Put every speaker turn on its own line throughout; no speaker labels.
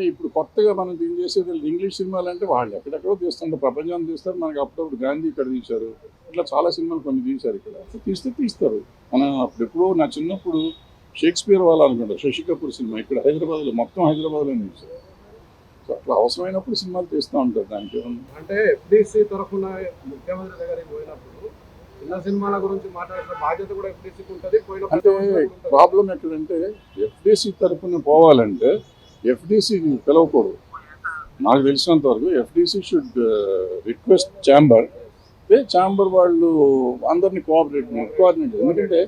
ఇప్పుడు కొత్తగా మనం దీన్ని చేసేది ఇంగ్లీష్ సినిమాలు అంటే వాళ్ళు ఎక్కడెక్కడో తీస్తుంటారు, ప్రపంచాన్ని తీస్తారు. మనకి అప్పుడప్పుడు గాంధీ ఇక్కడ తీశారు, ఇట్లా చాలా సినిమాలు కొన్ని తీశారు. ఇక్కడ తీస్తారు. మనం అప్పుడెప్పుడో నా చిన్నప్పుడు షేక్స్పియర్ వాళ్ళు అనుకుంటారు, శశి కపూర్ సినిమా ఇక్కడ హైదరాబాద్లో, మొత్తం హైదరాబాద్లోనే తీశారు. సో అట్లా అవసరమైనప్పుడు సినిమాలు తీస్తూ ఉంటారు. దానికి
అంటే ఎఫ్డీసీ తరఫున ముఖ్యమంత్రి దగ్గరికి పోయినప్పుడు చిన్న సినిమాల గురించి మాట్లాడే బాధ్యత కూడా ఎఫ్డీసీకి ఉంటుంది.
అంటే ప్రాబ్లం ఎక్కడంటే ఎఫ్డీసీ తరఫున పోవాలంటే ఎఫ్డీసీ పిలవకూడదు. నాకు తెలిసినంత వరకు FDC should request chamber. Chamber వాళ్ళు అందరినీ కోఆర్డినేట్. ఎందుకంటే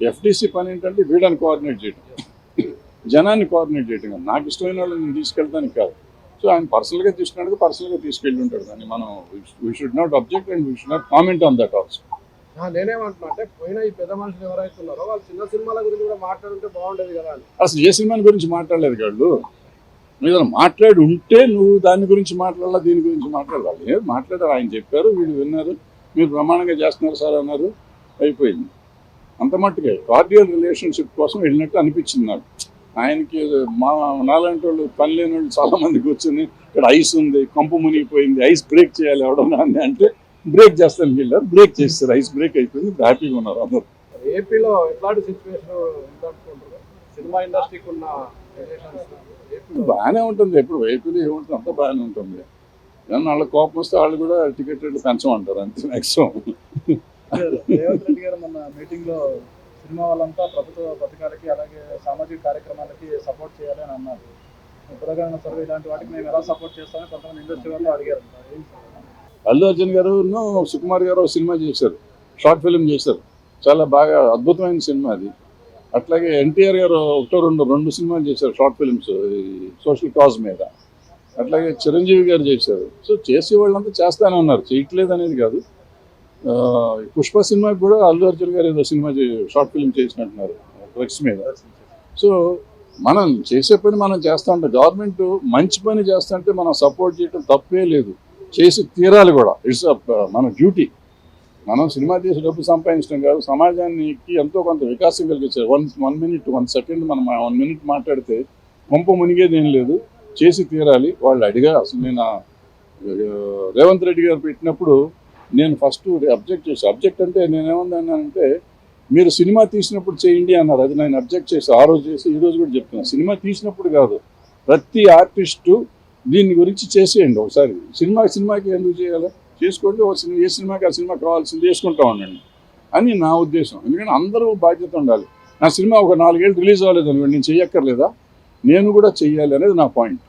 ఎఫ్డీసీ పని ఏంటంటే వీళ్ళని కోఆర్డినేట్ చేయడం, జనాన్ని కోఆర్డినేట్ చేయడం. నాకు ఇష్టమైన వాళ్ళని నేను తీసుకెళ్తానికి కాదు. సో ఆయన పర్సనల్గా తీసుకున్నాడు, పర్సనల్గా తీసుకెళ్ళి ఉంటాడు. కానీ మనం we should not object and we should not comment on that also.
నేనేమంటున్నా అంటే పోయిన ఈ పెద్ద మనుషులు ఎవరైతే ఉన్నారో వాళ్ళు చిన్న సినిమాల గురించి కూడా మాట్లాడుంటే బాగుండేది కదా అని.
అసలు ఏ సినిమాని గురించి మాట్లాడలేదు వాళ్ళు. మీరు మాట్లాడి ఉంటే నువ్వు దాని గురించి మాట్లాడాలా, దీని గురించి మాట్లాడాలి. ఏది మాట్లాడారు, ఆయన చెప్పారు, వీళ్ళు విన్నారు, మీరు ప్రమాణంగా చేస్తున్నారు సార్ అన్నారు, అయిపోయింది. అంత మట్టుకే కార్డియల్ రిలేషన్షిప్ కోసం వెళ్ళినట్టు అనిపించింది నాకు. ఆయనకి మా నాలాంటి వాళ్ళు పని లేని వాళ్ళు చాలామంది కూర్చొని ఇక్కడ ఐస్ ఉంది, కంపు మునిగిపోయింది, ఐస్ బ్రేక్ చేయాలి ఎవడన్నా అంటే బ్రేక్ చేస్తానికి వెళ్ళారు, బ్రేక్ చేస్తారు, ఐస్ బ్రేక్ అయిపోయింది, హ్యాపీగా ఉన్నారు అందరూ.
ఏపీలో ఎట్లాంటి సిచ్యువేషన్ ఉందనుకుంటారు? సినిమా ఇండస్ట్రీకి ఉన్న
బాగానే ఉంటుంది. ఎప్పుడు ఏపీలో ఏముంటుంది, అంతా బాగానే ఉంటుంది. కానీ వాళ్ళ కోపం వస్తే వాళ్ళు కూడా టికెట్ రేట్లు పెంచమంటారు, అంతే మ్యాక్సిమం.
రేవంత్ రెడ్డి గారు మన మీటింగ్లో సినిమా వాళ్ళంతా ప్రభుత్వ పథకాలకి అలాగే సామాజిక కార్యక్రమాలకి సపోర్ట్ చేయాలి అని అన్నారు. పురగణన సర్వే ఇలాంటి వాటికి మేము ఎలా సపోర్ట్ చేస్తామని కొంతమంది ఇండస్ట్రీ వాళ్ళు అడిగారు.
అల్లు అర్జున్ గారు సుకుమార్ గారు సినిమా చేశారు, షార్ట్ ఫిల్మ్ చేశారు, చాలా బాగా అద్భుతమైన సినిమా అది. అట్లాగే ఎన్టీఆర్ గారు రెండు సినిమాలు చేశారు షార్ట్ ఫిల్మ్స్ సోషల్ కాజ్ మీద. అట్లాగే చిరంజీవి గారు చేశారు. సో చేసే వాళ్ళంతా చేస్తానే ఉన్నారు, చేయట్లేదు అనేది కాదు. పుష్ప సినిమాకి కూడా అల్లు అర్జున్ గారు ఏదో సినిమా షార్ట్ ఫిల్మ్ చేసినట్టున్నారు డ్రగ్స్ మీద. సో మనం చేసే పని మనం చేస్తూ ఉంటాం. గవర్నమెంట్ మంచి పని చేస్తుంటే మనం సపోర్ట్ చేయడం తప్పే లేదు, చేసి తీరాలి కూడా. ఇట్స్ మన డ్యూటీ. మనం సినిమా తీసి డబ్బు సంపాదించడం కాదు, సమాజానికి ఎంతో కొంత వికాసం కలిగించారు. 1 minute 1 second మనం 1 minute మాట్లాడితే కొంప మునిగేది ఏం లేదు, చేసి తీరాలి. వాళ్ళు అడిగారు. అసలు నేను రేవంత్ రెడ్డి గారు పెట్టినప్పుడు నేను ఫస్ట్ అబ్జెక్ట్ చేశాను. అబ్జెక్ట్ అంటే నేనేమన్నానంటే మీరు సినిమా తీసినప్పుడు చేయండి అన్నారు. అది నేను అబ్జెక్ట్ చేసి ఆ రోజు చేసి ఈ రోజు కూడా చెప్తున్నాను. సినిమా తీసినప్పుడు కాదు, ప్రతి ఆర్టిస్టు దీని గురించి చేసేయండి ఒకసారి. సినిమాకి ఎందుకు చేయాలి, చేసుకోండి. ఏ సినిమాకి ఆ సినిమా కావాల్సింది చేసుకుంటా ఉండండి అని నా ఉద్దేశం. ఎందుకంటే అందరూ బాధ్యత ఉండాలి. నా సినిమా ఒక 4 ఏళ్ళు రిలీజ్ అవ్వలేదు అనుకోండి, నేను చెయ్యక్కర్లేదా, నేను కూడా చెయ్యాలి అనేది నా పాయింట్.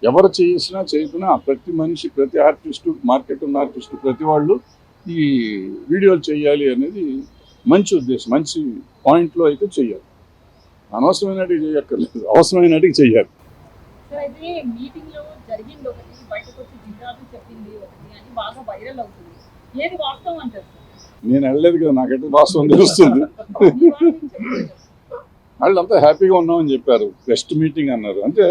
ఎవరు చేసినా చేయకున్నా ప్రతి మనిషి, ప్రతి ఆర్టిస్టు, మార్కెట్ ఉన్న ఆర్టిస్టు, ప్రతి వాళ్ళు ఈ వీడియోలు చేయాలి అనేది మంచి ఉద్దేశం, మంచి పాయింట్లో అయితే చెయ్యాలి. అనవసరమైనటికి చేయక్కర్లేదు, అవసరమైనటికి చెయ్యాలి. నేను వెళ్ళలేదు కదా, నాకైతే వాస్తవం తెలుస్తుంది. వాళ్ళంతా హ్యాపీగా ఉన్నామని చెప్పారు. బెస్ట్ మీటింగ్ అన్నారు. అంటే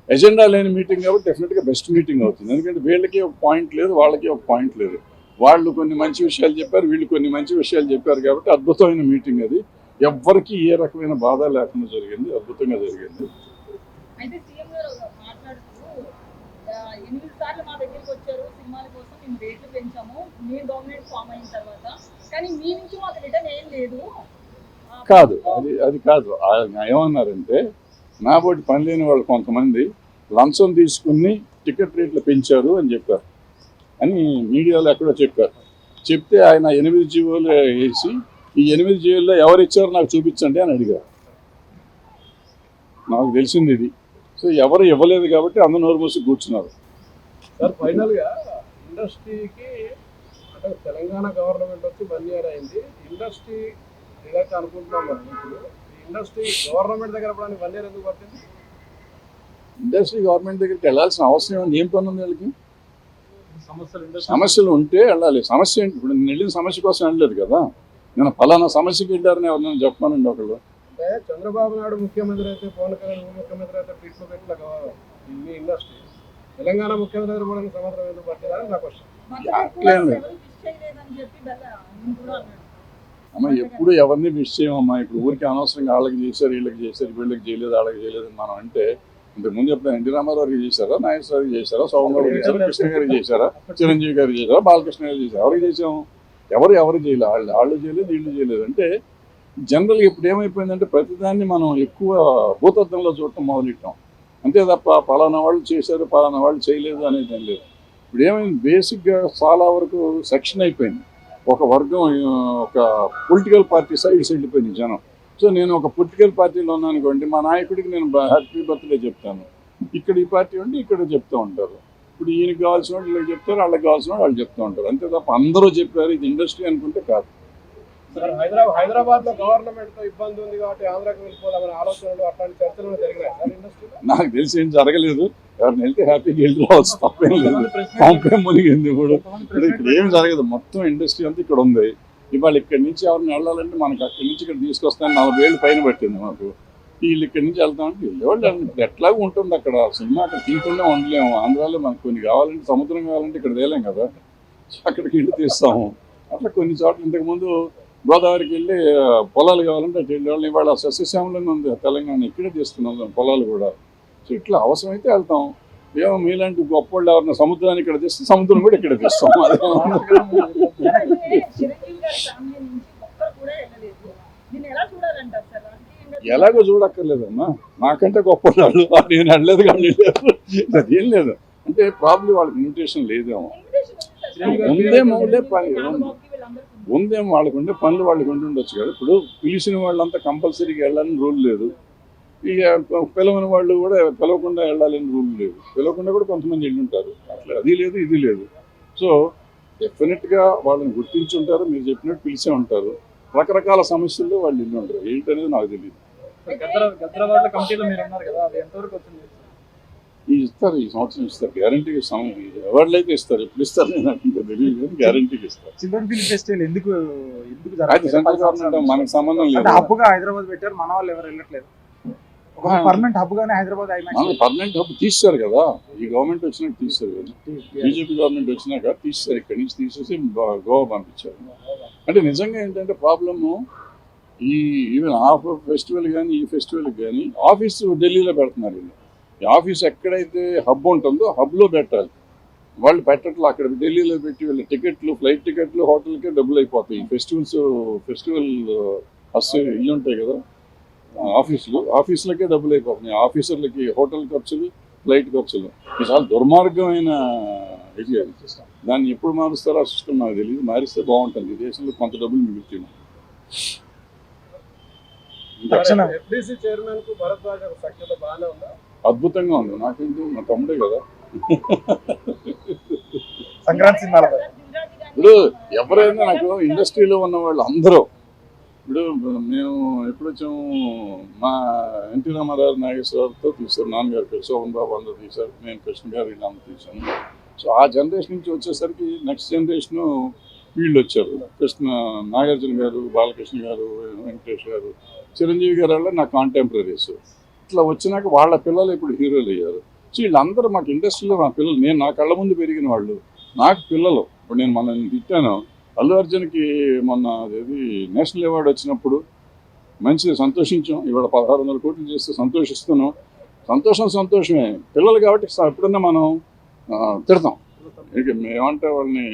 ఎజెండా లేని మీటింగ్ కాబట్టి డెఫినెట్గా బెస్ట్ మీటింగ్ అవుతుంది. ఎందుకంటే వీళ్ళకి ఒక పాయింట్ లేదు, వాళ్ళకి ఒక పాయింట్ లేదు. వాళ్ళు కొన్ని మంచి విషయాలు చెప్పారు, వీళ్ళు కొన్ని మంచి విషయాలు చెప్పారు. కాబట్టి అద్భుతమైన మీటింగ్ అది. ఎవ్వరికి ఏ రకమైన బాధ లేకుండా జరిగింది, అద్భుతంగా జరిగింది. కాదు, అది కాదు. ఏమన్నారంటే నా బోటి పని లేని వాళ్ళు కొంతమంది లంచం తీసుకుని టికెట్ రేట్లు పెంచారు అని చెప్పారు అని మీడియాలో ఎక్కడో చెప్పారు. చెప్తే ఆయన 8 జీవోలు వేసి ఈ 8 జీవోల్లో ఎవరు ఇచ్చారో నాకు చూపించండి అని అడిగారు. నాకు తెలిసింది ఇది. సో ఎవరు ఇవ్వలేదు కాబట్టి అందరూ నోరు మూసి కూర్చున్నారు.
సార్ ఫైనల్గా ఇండస్ట్రీకి అంటే తెలంగాణ గవర్నమెంట్ వచ్చి 1 year అయింది. ఇండస్ట్రీ ఏదైతే అనుకుంటున్నాం మనం ఇప్పుడు, ఇండస్ట్రీ గవర్నమెంట్ దగ్గర 1 year ఎందుకు పట్టింది?
ఇండస్ట్రీ గవర్నమెంట్ దగ్గరికి వెళ్ళాల్సిన అవసరం ఏం పని ఉంది వాళ్ళకి? సమస్యలు ఉంటే వెళ్ళాలి. సమస్య ఏంటి? ఇప్పుడు నేను వెళ్ళిన సమస్య కోసం వెళ్ళలేదు కదా, నేను ఫలానా సమస్యకి వెళ్ళారని ఎవరినైనా చెప్పానండి ఒకళ్ళు.
అంటే చంద్రబాబు నాయుడు ముఖ్యమంత్రి అయితే, పవన్ కళ్యాణ్ ముఖ్యమంత్రి అయితే ట్రీట్మెంట్ ఎట్లా మీ ఇండస్ట్రీ తెలంగాణ ముఖ్యమంత్రి దగ్గర కూడా సంవత్సరం ఎందుకు పట్టిందని నా క్వశ్చన్.
అమ్మ ఎప్పుడు ఎవరిని విష్ చేయమమ్మా. ఇప్పుడు ఊరికి అనవసరంగా వాళ్ళకి చేశారు, వీళ్ళకి చేశారు, వీళ్ళకి చేయలేదు, వాళ్ళకి చేయలేదు మనం అంటే ఇంతకుముందు ఎప్పుడు ఎన్టీ రామారావు గారికి చేశారా, నాగేశ్వర గారికి చేశారా, సోమన్ గారికి చేశారా, కృష్ణ గారికి చేశారా, చిరంజీవి గారికి చేశారా, బాలకృష్ణ గారికి చేశారా, ఎవరికి చేసాము? ఎవరు చేయలేదు. వాళ్ళు చేయలేదు, వీళ్ళు చేయలేదు. అంటే జనరల్గా ఇప్పుడు ఏమైపోయిందంటే ప్రతిదాన్ని మనం ఎక్కువ భూతత్వంలో చూడటం మొదలెట్టాం. అంతే తప్ప పలానా వాళ్ళు చేశారు, పలానా వాళ్ళు చేయలేదు అనేది ఏం లేదు. ఇప్పుడు ఏమైంది, బేసిక్గా చాలా వరకు సెక్షన్ అయిపోయింది. ఒక వర్గం, ఒక పొలిటికల్ పార్టీ సైడ్స్ వెళ్ళిపోయింది జనం. సో నేను ఒక పొలిటికల్ పార్టీలో ఉన్నాను అనుకోండి, మా నాయకుడికి నేను హ్యాపీ బర్త్డే చెప్తాను. ఇక్కడ ఈ పార్టీ ఉండి ఇక్కడ చెప్తూ ఉంటారు. ఇప్పుడు ఈయనకి కావాల్సిన వాళ్ళు వీళ్ళకి చెప్తారు, వాళ్ళకి కావాల్సిన వాళ్ళు చెప్తూ ఉంటారు. అంతే తప్ప అందరూ చెప్పారు ఇది ఇండస్ట్రీ అనుకుంటే కాదు.
సార్ హైదరాబాద్ లో గవర్నమెంట్ తో ఇబ్బంది ఉంది కాబట్టి ఆంధ్రాకి వెళ్ళిపోదామనే ఆలోచనలు అట్లాంటి చర్చలు జరిగినాయి సార్ ఇండస్ట్రీలో.
నాకు తెలిసి ఏం జరగలేదు. ఎవరిని వెళ్తే హ్యాపీగా వెళ్ళి రావచ్చు, తప్పేం లేదు. పంపేం మునిగింది. ఇప్పుడు ఇక్కడ ఏం జరగదు. మొత్తం ఇండస్ట్రీ అంతా ఇక్కడ ఉంది. ఇవాళ ఇక్కడి నుంచి ఎవరిని వెళ్ళాలంటే మనకి అక్కడి నుంచి ఇక్కడ తీసుకొస్తాను 40 ఏళ్ళు పైన పట్టింది మాకు. వీళ్ళు ఇక్కడి నుంచి వెళ్తామంటే వెళ్ళేవాళ్ళు ఇప్పుడు ఎట్లాగూ ఉంటుంది అక్కడ. సినిమా అక్కడ తీయకుండా ఉండలేము. ఆంధ్రాలో మనకు కొన్ని కావాలంటే, సముద్రం కావాలంటే ఇక్కడ తేలేం కదా, అక్కడికి వెళ్ళి తీస్తాము. అట్లా కొన్ని చోట్ల ఇంతకుముందు గోదావరికి వెళ్ళి పొలాలు కావాలంటే అటు వెళ్ళేవాళ్ళు. ఇవాళ సస్యశ్యామలంగా ఉంది తెలంగాణ, ఇక్కడే తీస్తున్నాం పొలాలు కూడా. సో ఇట్లా అవసరమైతే వెళ్తాం. ఏమో మీలాంటి గొప్ప వాళ్ళు ఎవరైనా సముద్రాన్ని ఇక్కడ తెస్తే సముద్రం కూడా ఇక్కడ తెస్తాం. ఎలాగో చూడక్కర్లేదమ్మా, నాకంటే గొప్ప వాళ్ళు నేను వెళ్ళలేదు కానీ అదేం లేదు. అంటే ప్రాబ్లం వాళ్ళకి ఇన్విటేషన్ లేదేమో, ఉందేమో వాళ్ళకు ఉండే పనులు వాళ్ళకి ఉండొచ్చు కదా. ఇప్పుడు పిలిచిన వాళ్ళంతా కంపల్సరీగా వెళ్ళాలని రూల్ లేదు. ఇక పిలవని వాళ్ళు కూడా పిలవకుండా వెళ్ళాలని రూల్ లేదు. పిలవకుండా కూడా కొంతమంది వెళ్ళి ఉంటారు. అట్లా అది లేదు ఇది లేదు. సో డెఫినెట్గా వాళ్ళని గుర్తించి ఉంటారు, మీరు చెప్పినట్టు పిలిచే ఉంటారు. రకరకాల సమస్యల్లో వాళ్ళు ఇల్లు ఉంటారు. ఏంటనేది నాకు తెలియదు. ఇస్తారు, ఈ సంవత్సరం ఇస్తారు, గ్యారంటీగా ఇస్తాం. అవార్డులు అయితే ఇస్తారు, ఎప్పుడు ఇస్తారు నాకు ఇంకా తెలియదు కానీ గ్యారంటీగా ఇస్తారు.
చిల్డ్రన్ ఫిల్మ్ ఫెస్టివల్ ఎందుకు
అది సెంట్రల్ గవర్నమెంట్, మనకు సంబంధం లేదు.
హబ్గా హైదరాబాద్ పెట్టారు, మన వాళ్ళు ఎవరు వెళ్ళట్లేదు. పర్మనెంట్ హబ్ గానే హైదరాబాద్
పర్మనెంట్ హబ్ తీస్తారు కదా, ఈ గవర్నమెంట్ వచ్చినాక తీస్తారు కదా. బీజేపీ గవర్నమెంట్ వచ్చినాక తీస్తారు, ఇక్కడి నుంచి తీసేసి గోవా పంపించారు. అంటే నిజంగా ఏంటంటే ప్రాబ్లము, ఈవెన్ ఆ ఫెస్టివల్ కానీ ఈ ఫెస్టివల్కి కానీ ఆఫీసు ఢిల్లీలో పెడుతున్నారు. ఈ ఆఫీస్ ఎక్కడైతే హబ్ ఉంటుందో హబ్లో పెట్టాలి. వాళ్ళు పెట్టట్లు అక్కడ ఢిల్లీలో పెట్టి వీళ్ళ టికెట్లు, ఫ్లైట్ టికెట్లు, హోటల్కే డబ్బులు అయిపోతాయి. ఫెస్టివల్ ఇవి ఉంటాయి కదా ఆఫీసులకే డబ్బులు అయిపోతున్నాయి. ఆఫీసర్లకి హోటల్ ఖర్చులు, ఫ్లైట్ ఖర్చులు. ఇది చాలా దుర్మార్గమైన ఇది. దాన్ని ఎప్పుడు మారుస్తారో ఆ సిస్టమ్ నాకు తెలియదు. మారిస్తే బాగుంటుంది. ఈ దేశంలో కొంత డబ్బులు మిగులుతున్నాయి. అద్భుతంగా ఉంది. నాకేంటి, మా తమ్ముడే కదా.
సంక్రాంతి సినిమాలో
ఇప్పుడు ఎవరైనా నాకు ఇండస్ట్రీలో ఉన్న వాళ్ళు అందరూ, ఇప్పుడు మేము ఎప్పుడు వచ్చాము, మా ఎన్టీ రామారావు నాగేశ్వరరావుతో తీశారు, నాన్నగారు పేరు శోభన్ బాబు అందరూ తీశారు, నేను కృష్ణ గారు వీళ్ళందరూ తీశాను. సో ఆ జనరేషన్ నుంచి వచ్చేసరికి నెక్స్ట్ జనరేషను వీళ్ళు వచ్చారు. నాగార్జున గారు, బాలకృష్ణ గారు, వెంకటేష్ గారు, చిరంజీవి గారు వల్ల నా కాంటెంపరీస్. ఇట్లా వచ్చినాక వాళ్ళ పిల్లలు ఇప్పుడు హీరోలు అయ్యారు. సో వీళ్ళందరూ మాకు ఇండస్ట్రీలో మా పిల్లలు, నేను నా కళ్ళ ముందు పెరిగిన వాళ్ళు, నాకు పిల్లలు. ఇప్పుడు నేను మన తిట్టాను, అల్లు అర్జున్కి మొన్న అదేది నేషనల్ అవార్డు వచ్చినప్పుడు మంచిగా సంతోషించాం. ఇవాళ 1600 కోట్లు చేస్తే సంతోషిస్తున్నాం. సంతోషమే. పిల్లలు కాబట్టి ఎప్పుడన్నా మనం తిడతాం, ఇక మేమంటే వాళ్ళని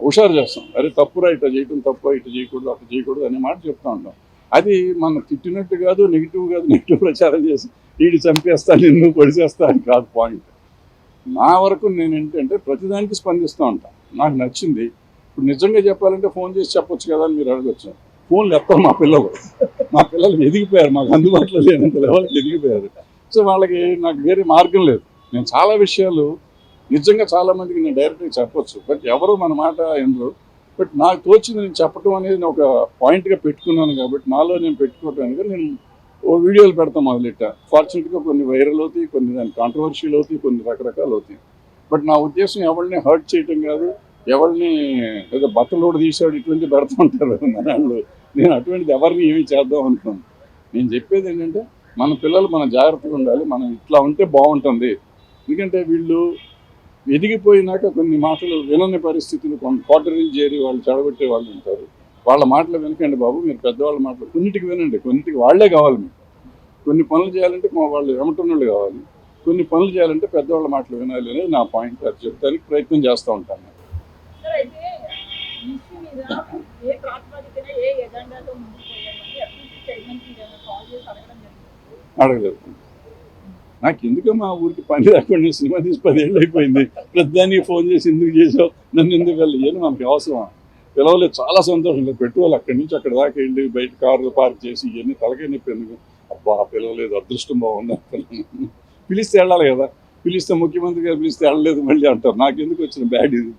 హుషారు చేస్తాం. అరే తప్పురా, ఇట్లా చేయటం తప్పు, ఇట్లా చేయకూడదు, అట్లా చేయకూడదు అనే మాట చెప్తూ ఉంటాం. అది మనం తిట్టినట్టు కాదు, నెగిటివ్ ప్రచారం చేసి వీడి చంపేస్తా, నిన్ను పొడిచేస్తా అని కాదు పాయింట్. నా వరకు నేను ఏంటంటే ప్రతిదానికి స్పందిస్తూ ఉంటాను. నాకు నచ్చింది. ఇప్పుడు నిజంగా చెప్పాలంటే ఫోన్ చేసి చెప్పొచ్చు కదా అని మీరు అడగచ్చు. ఫోన్లు ఎత్తారు మా పిల్లలు ఎదిగిపోయారు, మాకు అందుబాటులో లేనంత లెవెల్కి ఎదిగిపోయారు. సో వాళ్ళకి నాకు వేరే మార్గం లేదు. నేను చాలా విషయాలు నిజంగా చాలామందికి నేను డైరెక్ట్గా చెప్పొచ్చు, బట్ ఎవరు మన మాట ఎందుకు. బట్ నాకు తోచింది నేను చెప్పడం అనేది నేను ఒక పాయింట్గా పెట్టుకున్నాను కాబట్టి నాలో నేను పెట్టుకోవటానికి నేను ఓ వీడియోలు పెడతాం మొదలెట్టా. ఫార్చునేట్గా కొన్ని వైరల్ అవుతాయి, కొన్ని దాని కాంట్రవర్షియల్ అవుతాయి, కొన్ని రకరకాలు అవుతాయి. బట్ నా ఉద్దేశం ఎవరిని హర్ట్ చేయటం కాదు, ఎవరిని ఏదో బట్టలు కూడా తీసాడు ఇటువంటి పెడతా ఉంటారు మనవాళ్ళు. నేను అటువంటిది ఎవరిని ఏమి చేద్దాం అనుకున్నాను. నేను చెప్పేది ఏంటంటే మన పిల్లలు మనం జాగ్రత్తగా ఉండాలి, మనం ఇట్లా ఉంటే బాగుంటుంది. ఎందుకంటే వీళ్ళు ఎదిగిపోయినాక కొన్ని మాటలు వినని పరిస్థితులు, క్వార్టర్లు చేరి వాళ్ళు చెడగొట్టే వాళ్ళు ఉంటారు. వాళ్ళ మాటలు వినకండి బాబు, మీరు పెద్దవాళ్ళ మాటలు కొన్నిటికి వినండి, కొన్నిటికి వాళ్లే కావాలి మీకు. కొన్ని పనులు చేయాలంటే మా వాళ్ళు ఎమటన్నోళ్ళు కావాలి, కొన్ని పనులు చేయాలంటే పెద్దవాళ్ళ మాటలు వినాలి అనేది నా పాయింట్. అది చెప్తానికి ప్రయత్నం చేస్తూ ఉంటాను.
సార్ అయితే ఇష్యూ మీద ఏ ప్రాతిపదికన ఏ ఎజెండాతో ముందుకు పోయాలని ఎఫ్టీసీ చైర్మన్కి కాల్ చేసి అడగడం జరిగింది.
అడగలేదు. నాకు ఎందుకమ్మా ఊరికి పని లేకుండా సినిమా తీసి 10 ఏళ్ళు అయిపోయింది, ప్రతిదానికి ఫోన్ చేసి ఎందుకు చేసావు, నన్ను ఎందుకు వెళ్ళి మనకి అవసరమా? పిలవలేదు, చాలా సంతోషం లేదు. పెట్రోల్ అక్కడి నుంచి అక్కడ దాకా వెళ్ళి బయట కార్లు పార్క్ చేసి ఇవన్నీ తలకే నొప్పి ఎందుకు? అబ్బా పిలవలేదు, అదృష్టం బాగుంది. పిలిస్తే వెళ్ళాలి కదా, పిలిస్తే ముఖ్యమంత్రి గారు పిలిస్తే వెళ్ళలేదు మళ్ళీ అంటారు. నాకు ఎందుకు వచ్చిన బ్యాడ్ ఇది?